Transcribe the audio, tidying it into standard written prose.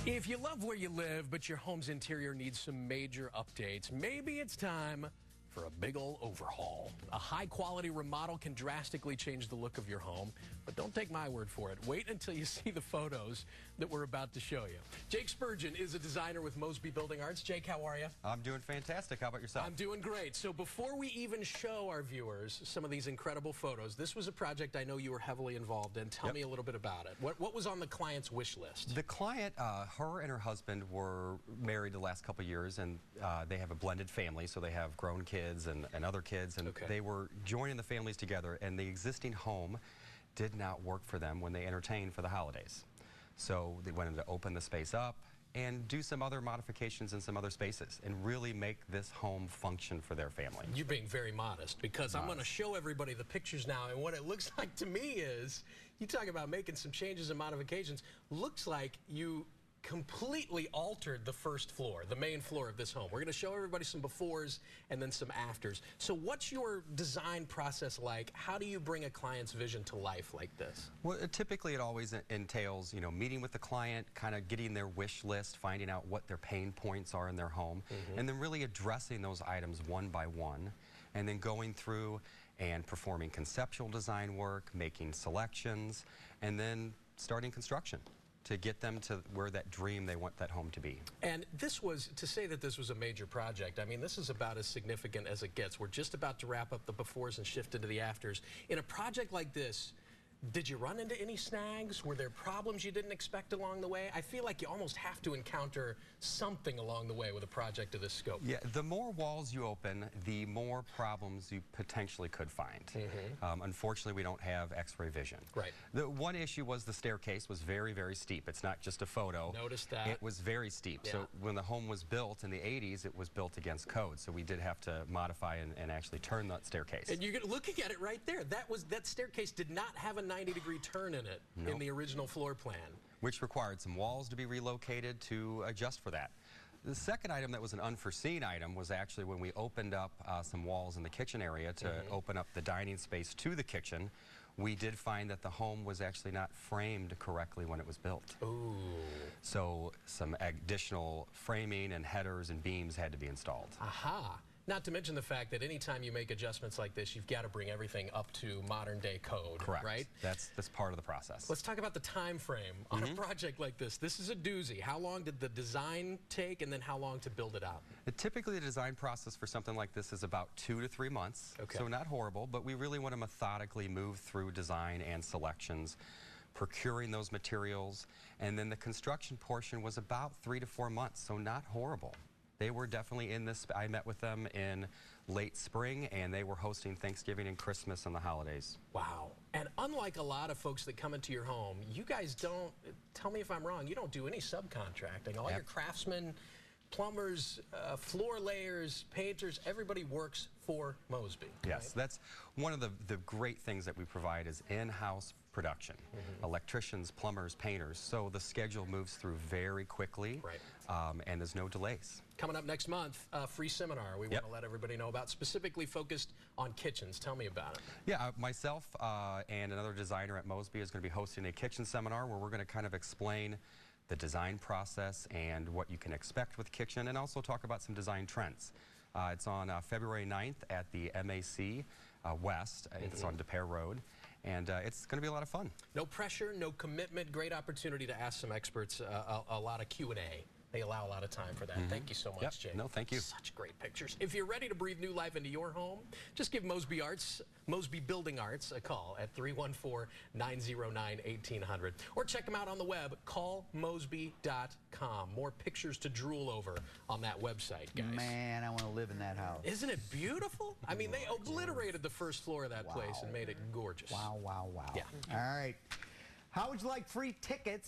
If you love where you live, but your home's interior needs some major updates, maybe it's time for a big ol' overhaul. A high-quality remodel can drastically change the look of your home, but don't take my word for it. Wait until you see the photos that we're about to show you. Jake Spurgeon is a designer with Mosby Building Arts. Jake, how are you? I'm doing fantastic. How about yourself? I'm doing great. So before we even show our viewers some of these incredible photos, this was a project I know you were heavily involved in. Tell me a little bit about it. What was on the client's wish list? The client, her and her husband were married the last couple of years, and they have a blended family, so they have grown kids and other kids, and they were joining the families together, and the existing home did not work for them when they entertained for the holidays. So they wanted to open the space up and do some other modifications in some other spaces and really make this home function for their family. You're being very modest, because I'm going to show everybody the pictures now, and what it looks like to me is, you talk about making some changes and modifications, looks like you completely altered the first floor, the main floor of this home. We're going to show everybody some befores and then some afters. So what's your design process like? How do you bring a client's vision to life like this? Well, typically it always entails, meeting with the client, kind of getting their wish list, finding out what their pain points are in their home, and then really addressing those items one by one, and then going through and performing conceptual design work, making selections, and then starting construction to get them to where that dream they want that home to be. And this was, to say that this was a major project, I mean, this is about as significant as it gets. We're just about to wrap up the befores and shift into the afters. In a project like this, did you run into any snags? Were there problems you didn't expect along the way? I feel like you almost have to encounter something along the way with a project of this scope. Yeah, the more walls you open, the more problems you potentially could find. Unfortunately, we don't have x-ray vision. Right. The one issue was the staircase was very, very steep. It's not just a photo. Noticed that. It was very steep. So when the home was built in the 80s, it was built against code. So we did have to modify and actually turn that staircase. And you're looking at it right there. That staircase did not have a 90-degree turn in it in the original floor plan. Which required some walls to be relocated to adjust for that. The second item that was an unforeseen item was actually when we opened up some walls in the kitchen area to open up the dining space to the kitchen. We did find that the home was actually not framed correctly when it was built. Ooh. So some additional framing and headers and beams had to be installed. Aha. Not to mention the fact that anytime you make adjustments like this, you've got to bring everything up to modern day code. Correct. Right? That's part of the process. Let's talk about the time frame on a project like this. This is a doozy. How long did the design take, and then how long to build it out? Typically, the design process for something like this is about 2 to 3 months. So not horrible, but we really want to methodically move through design and selections, procuring those materials, and then the construction portion was about 3 to 4 months, so not horrible. They were definitely in this. I met with them in late spring, and they were hosting Thanksgiving and Christmas and the holidays. Wow. And unlike a lot of folks that come into your home, you guys don't, tell me if I'm wrong, you don't do any subcontracting. All your craftsmen, plumbers, floor layers, painters, everybody works for Mosby. Yes, that's one of the great things that we provide is in-house production. Electricians, plumbers, painters, so the schedule moves through very quickly, and there's no delays. Coming up next month, a free seminar we want to let everybody know about, specifically focused on kitchens. Tell me about it. Yeah, myself and another designer at Mosby is going to be hosting a kitchen seminar where we're going to kind of explain the design process and what you can expect with kitchen, and also talk about some design trends. It's on February 9th at the MAC West. It's on DePere Road. And it's going to be a lot of fun. No pressure, no commitment, great opportunity to ask some experts a lot of Q&A. They allow a lot of time for that. Thank you so much, Jake. No, thank you. Such great pictures. If you're ready to breathe new life into your home, just give Mosby Building Arts a call at 314-909-1800. Or check them out on the web, callmosby.com. More pictures to drool over on that website, guys. Man, I want to live in that house. Isn't it beautiful? I mean, they obliterated the first floor of that place and made it gorgeous. Wow, wow, wow. Yeah. All right. How would you like free tickets